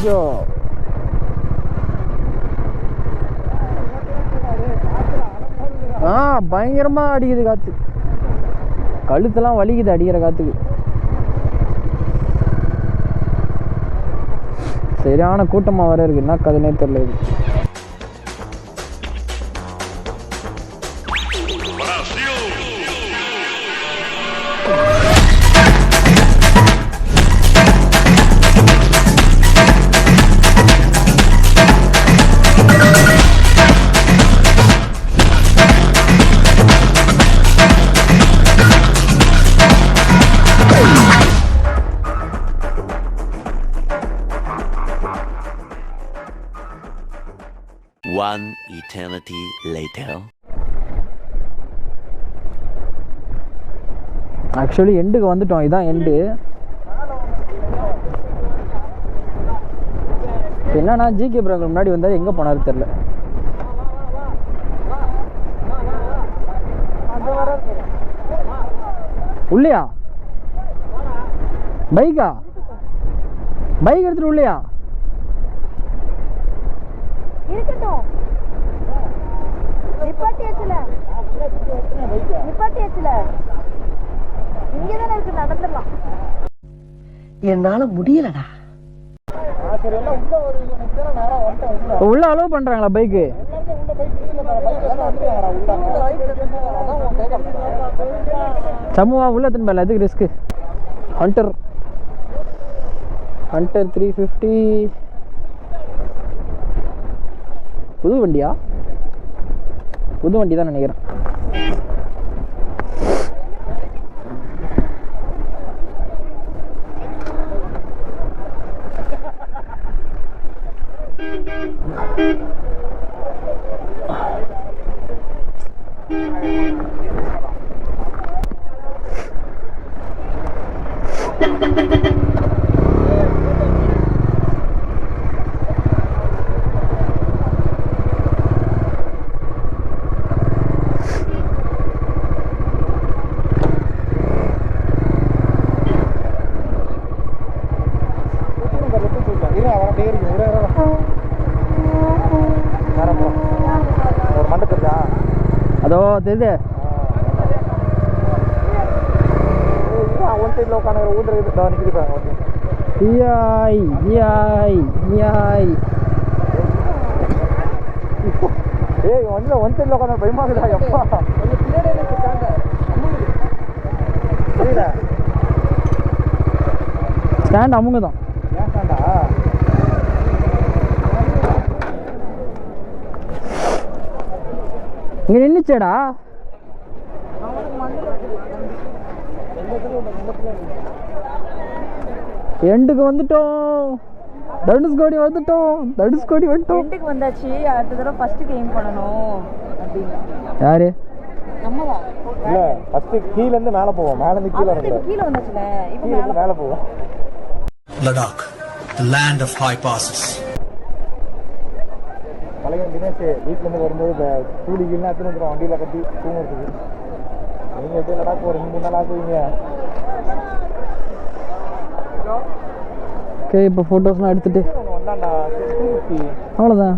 ஐயோ பயங்கரமாக அடிக்குது காற்று, கழுத்தெல்லாம் வலிக்குது அடிக்கிற காற்றுக்கு. சரியான கூட்டமாக வர இருக்கு, என்ன கதைனே தெரியல. இது One eternity later. ஆக்சுவலி எண்டுக்கு வந்துட்டோம், இதான் எண்டு. என்னன்னா ஜிகே ப்ரோக்கு முன்னாடி வந்தார், எங்கே போனாரு தெரில. உள்ளையா பைக்கா? பைக் எடுத்துட்டு உள்ளையா? இருக்கட்டும், நிப்பாட்டியாச்சுல இங்கதானே இருக்கு, நடந்துடலாம். என்னால முடியலடா. உள்ள அலோவ் பண்றாங்களா பைக்கு? சமூகா உள்ள திரும்ப எதுக்கு ரிஸ்க்கு? ஹண்டர் 350 புது வண்டியா? புது வண்டி தான் நினைக்கிறேன். அதோ தெரியுது, ஸ்டாண்ட் அவங்க தான். இங்க நின்னுச்சேடா. எண்டுக்கு வந்துட்டோம், தனுஷ்கோடி வந்துட்டோம். எண்டுக்கு வந்தாச்சு, அடுத்த தடவை ஃபர்ஸ்ட் கேம் பண்ணணும் அப்படின்னு. யாரு? நம்மதான் இல்ல, ஃபர்ஸ்ட் கீழ இருந்து மேல போவோம், மேல இருந்து கீழ வரணும். கீழ வந்தாச்சுல, இப்போ மேல போவோம். Ladakh, the land of high passes. பழைய தினேஷ் வீட்டுல இருந்து வரும்போது கூலி கீழே எடுத்துட்டு வந்துடும், வண்டியில கட்டி தூங்குறதுக்கு. நீங்க எப்படி லடாக் ஒரு 2 நாள் ஆகுவீங்க. ஓகே, இப்போ ஃபோட்டோஸ்லாம் எடுத்துட்டு அவ்வளோதான்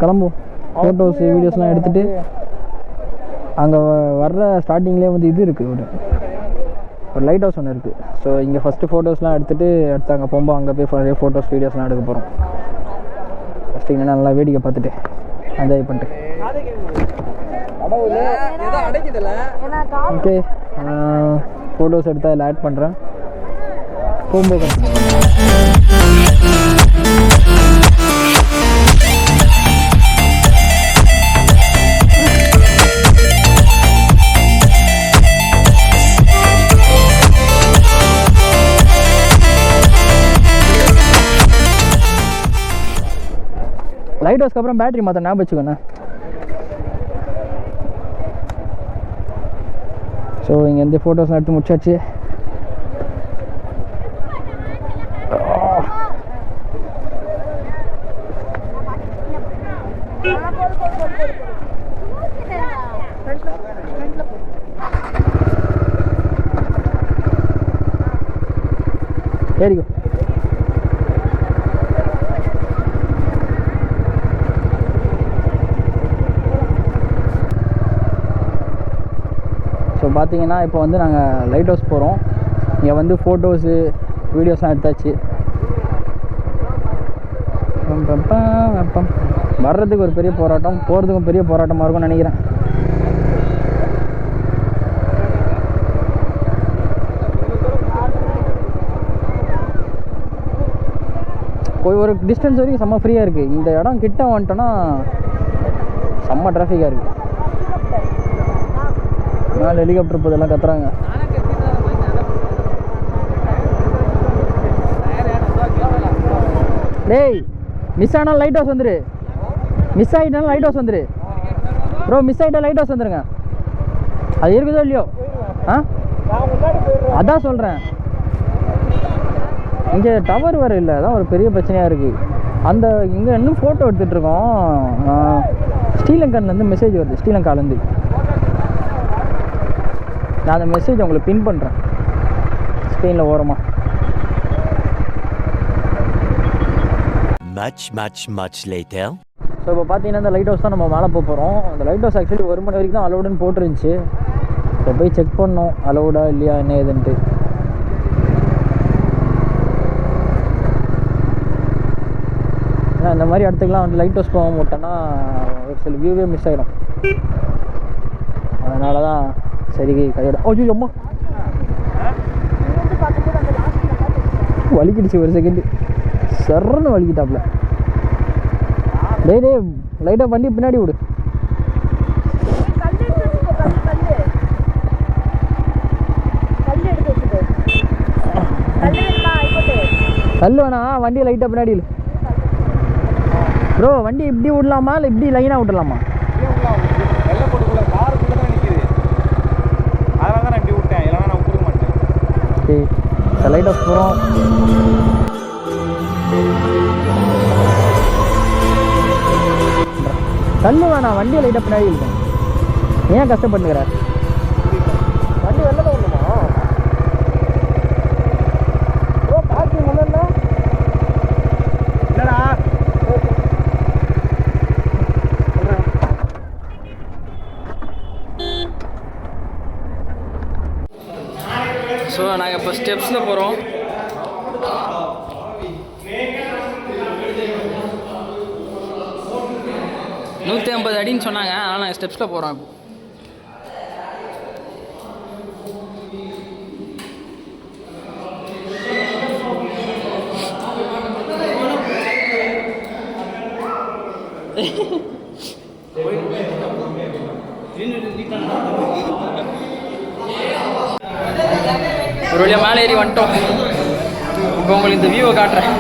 கிளம்புவோம். ஃபோட்டோஸ் வீடியோஸ்லாம் எடுத்துட்டு அங்கே வர்ற ஸ்டார்டிங்லேயே வந்து இது இருக்குது, ஒரு லைட் ஹவுஸ் ஒன்று இருக்குது. ஸோ இங்கே ஃபஸ்ட்டு ஃபோட்டோஸ்லாம் எடுத்துகிட்டு அடுத்து அங்கே போகும்போது அங்கே போய் நிறைய ஃபோட்டோஸ் வீடியோஸ்லாம் எடுக்க போகிறோம். ஃபஸ்ட்டு இங்கே நல்லா வேடிக்கை பார்த்துட்டு என்ஜாய் பண்ணிட்டு. ஓகே, ஃபோட்டோஸ் எடுத்து அதில் ஆட் பண்ணுறேன். போகும்போது லைட் ஹவுஸ்க்கு அப்புறம் பேட்டரி மாற்ற ஞாபகம் வச்சுக்கோண்ணே. ஸோ இங்கே எந்த ஃபோட்டோஸ்லாம் எடுத்து முடிச்சாச்சு. ஏறிக்கோ. பார்த்தீங்கன்னா இப்போ வந்து நாங்கள் லைட் ஹவுஸ் போகிறோம். இங்கே வந்து ஃபோட்டோஸு வீடியோஸ்லாம் எடுத்தாச்சு. வர்றதுக்கு ஒரு பெரிய போராட்டம், போகிறதுக்கும் பெரிய போராட்டமாக இருக்கும்னு நினைக்கிறேன். ஒரு டிஸ்டன்ஸ் வரைக்கும் செம்ம ஃப்ரீயாக இருக்குது. இந்த இடம் கிட்ட வந்துட்டோன்னா செம்ம டிராஃபிக்காக இருக்குது. மேலே ஹெலிகாப்டர் போதெல்லாம் கத்துறாங்க. டேய் மிஸ் ஆனால் லைட் ஹவுஸ் வந்துரு. மிஸ் ஆகிட்டாலும் லைட் ஹவுஸ் வந்துரு ப்ரோ. மிஸ் ஆகிட்டா லைட் ஹவுஸ் வந்துருங்க. அது இருக்குதோ இல்லையோ? அதான் சொல்கிறேன். இங்கே டவர் வேறு இல்லை, அதான் ஒரு பெரிய பிரச்சனையாக இருக்குது. அந்த இங்கே இன்னும் ஃபோட்டோ எடுத்துகிட்ருக்கோம். ஸ்ரீலங்காலேருந்து மெசேஜ் வருது. ஸ்ரீலங்காலேருந்து நான் அந்த மெசேஜ் உங்களுக்கு பின் பண்ணுறேன் ஸ்க்ரீனில் ஓரமாக. Much later. ஸோ இப்போ பார்த்தீங்கன்னா இந்த லைட் ஹவுஸ் தான் நம்ம மேலே போக போகிறோம். அந்த லைட் ஹவுஸ் ஆக்சுவலி 1 மணி வரைக்கும் தான் அலௌடுன்னு போட்டுருந்துச்சு. இப்போ போய் செக் பண்ணோம் அலௌடா இல்லையா என்ன ஏதுன்ட்டு. ஏன்னா இந்த மாதிரி இடத்துக்குலாம் வந்து லைட் ஹவுஸ் போக மாட்டோன்னா ஒரு சில வியூவே மிஸ் ஆகிடும். அதனால தான் சரி கையோட. ஓ அம்மா வலிக்கிடுச்சு. ஒரு செகண்டு சர்ன்னு வலிக்கிட்டாப்புல. டேய் லைட்டாக வண்டி பின்னாடி விடு. கல் வேணா, வண்டி லைட்டாக பின்னாடி இல்லை ப்ரோ. வண்டி இப்படி விடலாமா இல்லை இப்படி லைனாக விடலாமா? சரி லைட் ஹவுஸ் போகிறோம். கல்லு வேணாம், வண்டியை லைட்டாக பின்னாடி இருக்கும். ஏன் கஷ்டப்பட்டுக்கிறார்? வண்டி வெளில தான் வரணுமா ப்ரோ? பார்க்கிங் ஒன்றும் இல்லை இல்லைடா. ஸோ நாங்கள் இப்போ ஸ்டெப்ஸில் போகிறோம். $150 அடின்னு சொன்னாங்க. ஆனால் நாங்கள் ஸ்டெப்ஸில் போகிறோம். இப்போ ஒரு வழியாக மேலே ஏறி வந்துட்டோம். இப்போ உங்களுக்கு இந்த வியூவை காட்டுறேன்.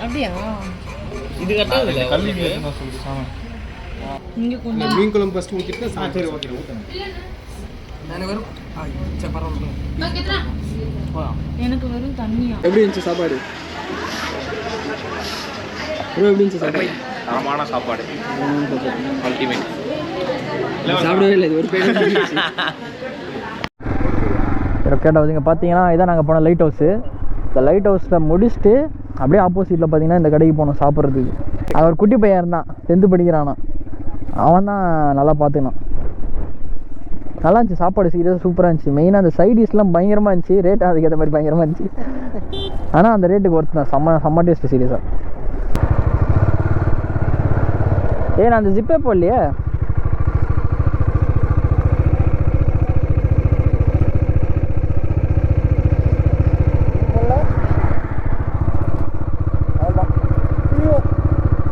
அப்படியா? இது கட்டாது இல்லை கல்வி இங்கே கொஞ்சம் மீன் குழம்பு ஃபஸ்ட்டு ஊற்றிட்டு சரி ஓகே ஊற்றுங்க. எனக்கு வெறும் தண்ணியா? எப்படி இருந்துச்சு சாப்பாடு? எப்படி இருந்துச்சு சாப்பாடு? தரமான சாப்பாடு, அல்டிமேட். சாப்பிடவே இல்லை, இது ஒரு பேர் கேட்டால் இங்கே பார்த்தீங்கன்னா இதான் நாங்கள் போன லைட் ஹவுஸு. இந்த லைட் ஹவுஸில் முடிச்சுட்டு அப்படியே ஆப்போசிட்டில் பார்த்தீங்கன்னா இந்த கடைக்கு போனோம் சாப்பிட்றதுக்கு. அது ஒரு குட்டி பையன் இருந்தான், 10th படிக்கிறானா. அவன் தான் நல்லா பார்த்துக்கணும். நல்லா இருந்துச்சு சாப்பாடு, சீரியஸாக சூப்பராக இருந்துச்சு. மெயினாக அந்த சைடிஷ்லாம் பயங்கரமாக இருந்துச்சு. ரேட் அதுக்கேற்ற மாதிரி பயங்கரமாக இருந்துச்சு. ஆனால் அந்த ரேட்டுக்கு ஒர்த்து தான். செம்ம டேஸ்ட்டு சீரியஸாக. நான் அந்த ஜிப்பே போடலையே.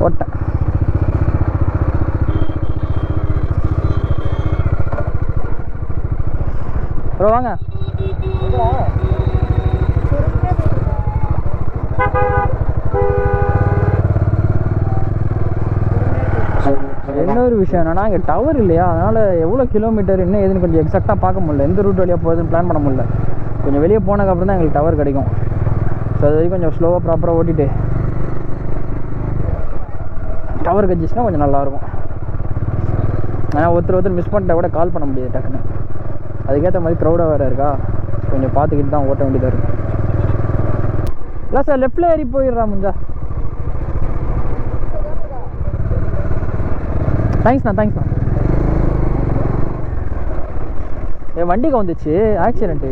போட்டேன். ப்ரோ வாங்க. இன்னொரு விஷயம் என்னன்னா, இங்கே டவர் இல்லையா, அதனால் எவ்வளோ கிலோமீட்டர் என்ன ஏதுன்னு கொஞ்சம் எக்ஸாக்டாக பார்க்க முடியல. எந்த ரூட் வழியாக போகுதுன்னு பிளான் பண்ண முடியல. கொஞ்சம் வெளியே போனதுக்கப்புறம் தான் எங்களுக்கு டவர் கிடைக்கும். ஸோ அது வரைக்கும் கொஞ்சம் ஸ்லோவாக ப்ராப்பராக ஓட்டிட்டு டவர் கிடச்சிச்சுன்னா கொஞ்சம் நல்லாயிருக்கும். ஆனால் ஒருத்தர் மிஸ் பண்ணிட்டா கூட கால் பண்ண முடியாது டக்குன்னு. அதுக்கேற்ற மாதிரி க்ரௌடாக வேறு இருக்கா, கொஞ்சம் பார்த்துக்கிட்டு தான் ஓட்ட வேண்டியதாக இருக்கும். இல்லை சார், லெஃப்டில் ஏறி போயிடுறா முஞ்சா. தேங்க்ஸ்ண்ணா. என் வண்டிக்கு வந்துச்சு ஆக்சிடென்ட்டு.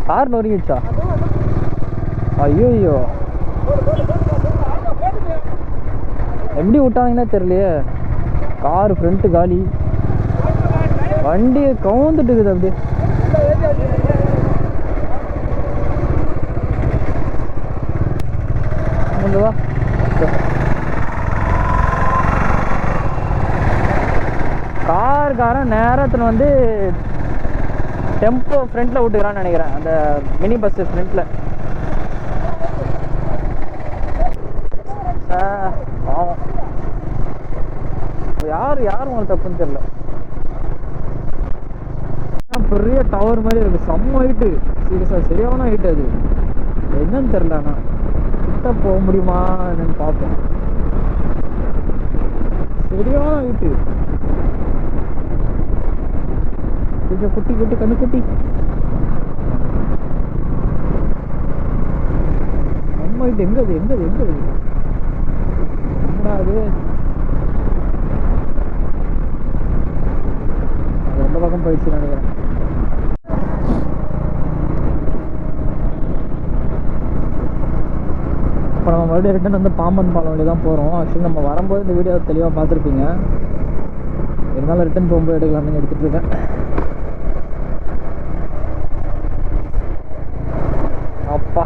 கார் நொறுங்கிடுச்சா? ஐயோ, எப்படி விட்டாங்கன்னே தெரியலையே. கார் ஃப்ரண்ட்டு காலி, வண்டி கவுந்துட்டு இருக்குது அப்படியே. வா, காரன் நேரத்தில் வந்து டெம்போ ஃப்ரண்ட்டில் விட்டுக்கிறான்னு நினைக்கிறேன், அந்த மினி பஸ்ஸு ஃப்ரண்ட்டில். பாவம், யார் உங்களுக்கு தப்புன்னு தெரியல. பெரிய டவர் மாதிரி இருக்குது, செம்ம ஹைட்டு, சீரியஸாக சரியான ஹைட்டு. அது என்னன்னு தெரில, ஆனால் கிட்ட போக முடியுமா என்னன்னு பார்ப்போம். சரியான ஹைட்டு, கொஞ்சம் குட்டி கண்ணுக்குட்டி. செம்ம ஹைட்டு. எங்கது என்னடா அது? எந்த பக்கம் போயிடுச்சுன்னு நினைக்கிறேன். இப்போ நம்ம மறுபடியும் ரிட்டன் வந்து பாம்பன் பாலம் வழி தான் போகிறோம். ஆக்சுவலி நம்ம வரும்போது இந்த வீடியோ தெளிவாக பார்த்துருப்பீங்க. இருந்தாலும் ரிட்டன் போகும்போது எடுக்கலாம்னு எடுத்துகிட்டு இருக்கேன். அப்பா,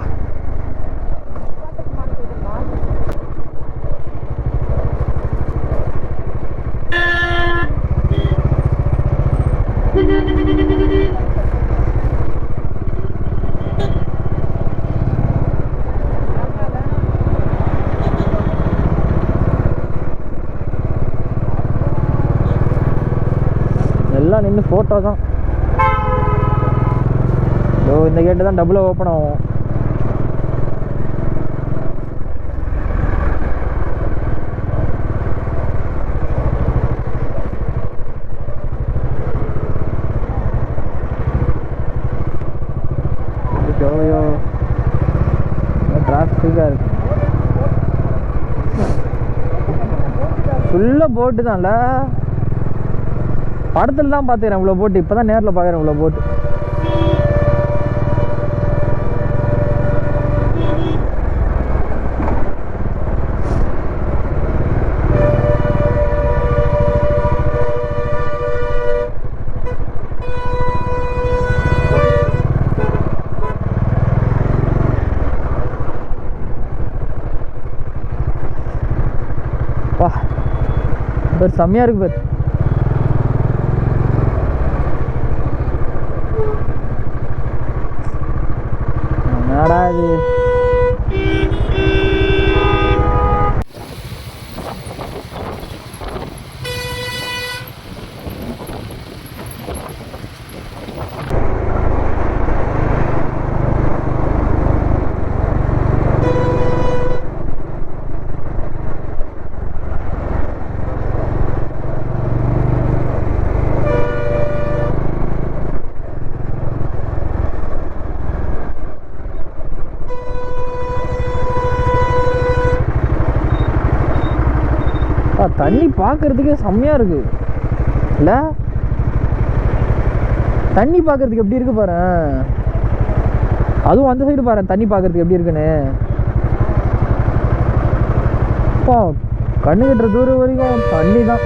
எல்லாம் நின்று ஃபோட்டோ தான். இந்த கேட்டு தான் டபுளாக ஓப்பன் ஆகும். டிராஃபிக்காக இருக்கு. ஃபுல்லாக போட்டு தான்ல. படத்தில் தான் பார்த்துக்கிறேன் இவ்வளோ போட்டு, இப்போ தான் நேரில் பார்க்குறேன் இவ்வளோ போட்டு. வா, பேர் செம்மையாக இருக்கு பேர். என்னடா இது? தண்ணி பார்க்கறதுக்கே செம்மையாக இருக்குது இல்லை? தண்ணி பார்க்கறதுக்கு எப்படி இருக்கு பாரு. அதுவும் அந்த சைடு பாரு தண்ணி பார்க்கறதுக்கு எப்படி இருக்குன்னு. அப்பா கண்ணு கட்டுற தூரம் வரைக்கும் தண்ணி தான்.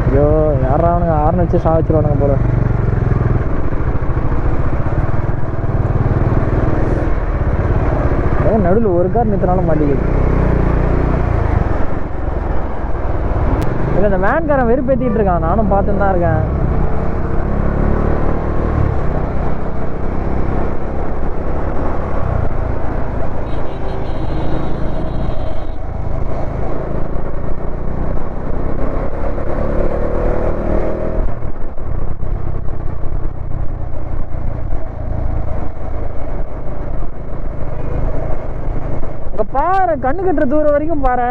ஐயோ யாரானுங்க ஆறுன்னு வச்சு சாதிச்சிருவானுங்க போல. நடுவில் ஒரு கார் நிறுத்தினாலும் மாட்டிக்குது. இல்லை இந்த வேன்காரன் வெறுப்பேற்றிட்டு இருக்கான், நானும் பார்த்துன்னு தான் இருக்கேன். பாரு கண்ணு கட்டுற தூரம் வரைக்கும் பாரு.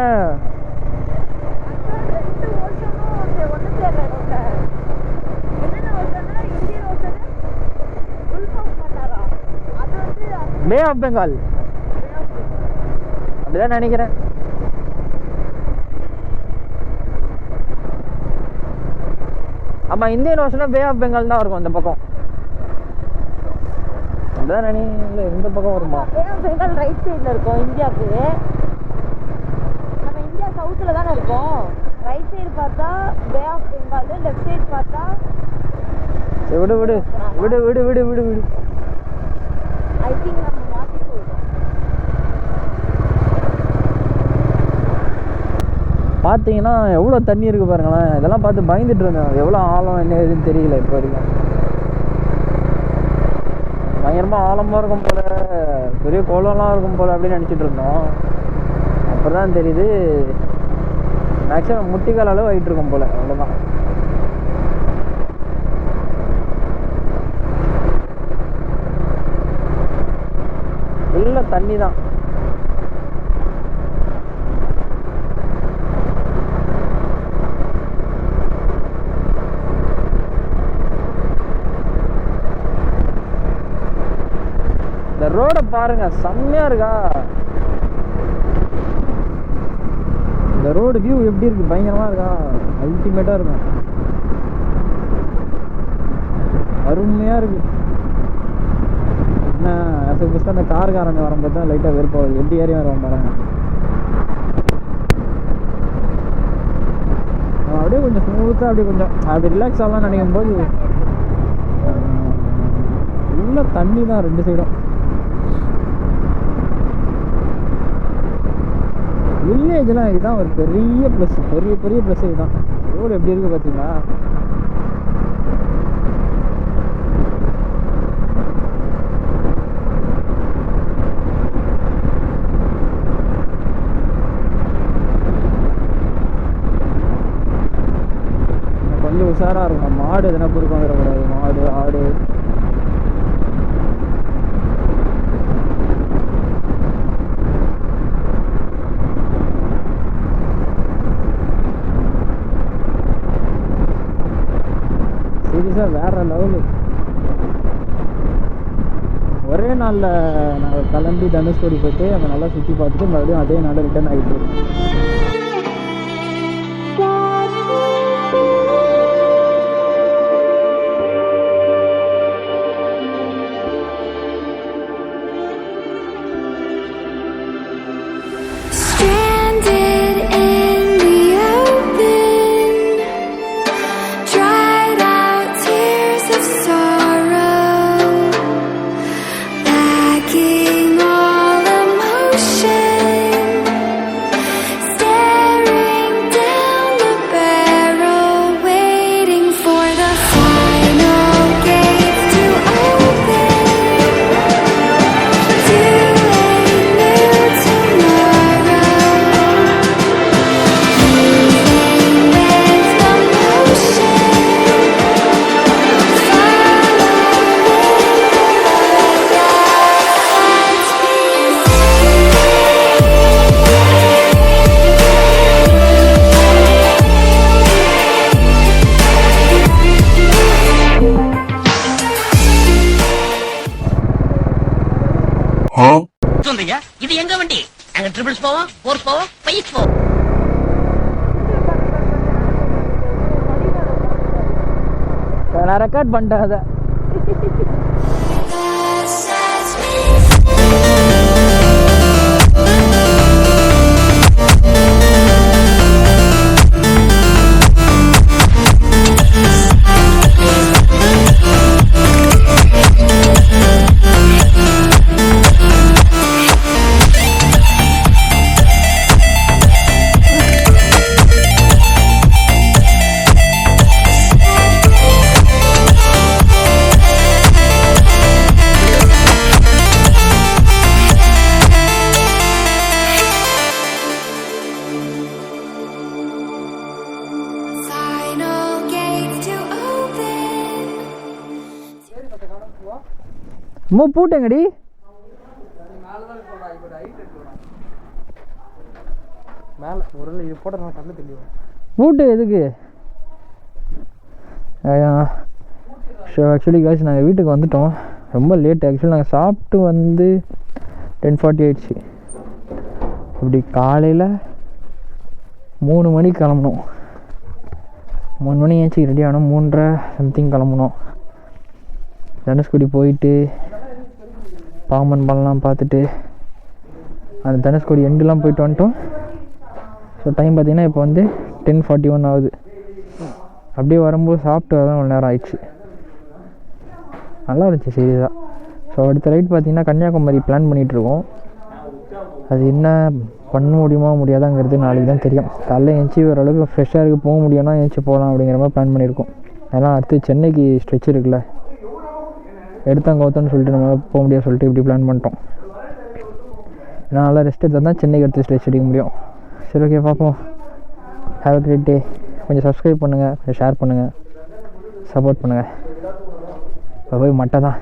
பே ஆஃப் பெங்கால் அப்படிதான் நினைக்கிறேன். ஆமா Indian Oshana bay of Bengal தான் இருக்கும் அந்த பக்கம். அப்படிதான் நினைக்கிறேன். இந்த பக்கம் வருமா? பே ஆஃப் பெங்கால் ரைட் சைடில் இருக்கும் இந்தியாவுக்கு. நம்ம இந்தியா சவுத்தில் தானே இருக்கோம். ரைட் சைடு பார்த்தா bay of Bengal, left side பார்த்தா விடு விடு விடு விடு விடு விடு விடு. ஐ திங்க் நம்ம மாற்றி போயிடும். பார்த்தீங்கன்னா எவ்வளோ தண்ணி இருக்குது பாருங்களேன். இதெல்லாம் பார்த்து பயந்துட்டு இருந்தேன். எவ்வளோ ஆழம் என்ன ஏதுன்னு தெரியல இப்போ வரைக்கும். பயங்கரமாக ஆழமாக இருக்கும் போல், பெரிய குளம்லாம் இருக்கும் போல் அப்படின்னு நினச்சிட்டு இருந்தோம். அப்போ தான் தெரியுது மேக்ஸிமம் முட்டிக்கால் அளவு ஆகிட்டு இருக்கும் போல். அவ்வளோதான். உள்ள தண்ணி தான். இந்த ரோட பாருங்க செம்மையா இருக்கா. இந்த ரோடு வியூ எப்படி இருக்கு? பயங்கரமா இருக்கா, அல்டிமேட்டா இருக்கும், அருமையா இருக்கு. என்ன ஃபஸ்ட்டு அந்த கார்காரங்க வரும்போது தான் லைட்டாக வெறுப்பாகுது. எப்படி ஏரியா வருவான் பாருங்க. அப்படியே கொஞ்சம் ஸ்மூத்தாக அப்படியே கொஞ்சம் அப்படி ரிலாக்ஸ் ஆகலாம்னு நினைக்கும் போது உள்ள தண்ணி தான் ரெண்டு சைடும். வில்லேஜ்லாம் இதுதான் ஒரு பெரிய ப்ளஸ், பெரிய பெரிய ப்ளஸ் இதுதான். ரோடு எப்படி இருக்குது பார்த்தீங்களா? கொஞ்சம் உஷாராக இருக்கும். மாடு எதனா குறுக்க வந்துடக்கூடாது. மாடு ஆடு சீரியஸாக வேறு லெவலு. ஒரே நாளில் நாங்கள் கிளம்பி தனுஷ்கோடி போய்ட்டு அங்கே நல்லா சுற்றி பார்த்துட்டு மறுபடியும் அதே நாளில் ரிட்டர்ன் ஆகிட்டு. இது எங்க வண்டி? நாங்க ட்ரிபிள்ஸ் போவோம், ஃபோர்ஸ் போவோம், பைஸ் போவோம். நான் ரெக்கார்ட் பண்ணிட்டேன் அதை. அம்மா பூட்டங்கடி மேலே ஒரு இது போட நான் கண்ணு தெரியும். பூட்டு எதுக்கு? ஸோ ஆக்சுவலி காய்ச்சி நாங்கள் வீட்டுக்கு வந்துட்டோம். ரொம்ப லேட். ஆக்சுவலி நாங்கள் சாப்பிட்டு வந்து 10:40 ஆயிடுச்சு. இப்படி காலையில் 3 மணிக்கு கிளம்பணும். 3 மணி ஏஞ்சி ரெடி ஆனோம். 3:30 சம்திங் கிளம்பணும். தனுஷ்கோடி போயிட்டு பாம்பன் பாலம்லாம் பார்த்துட்டு அந்த தனுஷ்கோடி எண்டுலாம் போயிட்டு வந்துட்டோம். ஸோ டைம் பார்த்திங்கன்னா இப்போ வந்து 10:41 ஆகுது. அப்படியே வரும்போது சாப்பிட்டு தான் ஒரு நேரம் ஆயிடுச்சு. நல்லா இருந்துச்சு சீரியஸாக. ஸோ அடுத்த ரைட் பார்த்திங்கன்னா கன்னியாகுமரி பிளான் பண்ணிகிட்ருக்கோம். அது என்ன பண்ண முடியுமா முடியாதாங்கிறது நாளைக்கு தான் தெரியும். காலைல ஏஞ்சி ஓரளவுக்கு ஃப்ரெஷ்ஷாக இருக்குது, போக முடியும்னா ஏஞ்சி போகலாம் அப்படிங்கிற மாதிரி பிளான் பண்ணியிருக்கோம். அதெல்லாம் அடுத்து சென்னைக்கு ஸ்ட்ரெச் இருக்குல்ல, எடுத்தாங்க கௌத்தம்னு சொல்லிட்டு நம்ம போக முடியாது சொல்லிட்டு இப்படி பிளான் பண்ணிட்டோம். ஏன்னா நல்லா ரெஸ்ட் எடுத்தால் தான் சென்னைக்கு எடுத்து ஸ்ட்ரெச் எடுக்க முடியும். சரி ஓகே பார்ப்போம். Have a great day. கொஞ்சம் சப்ஸ்கிரைப் பண்ணுங்கள், கொஞ்சம் ஷேர் பண்ணுங்கள், சப்போர்ட் பண்ணுங்கள். இப்போ போய் மட்டை தான்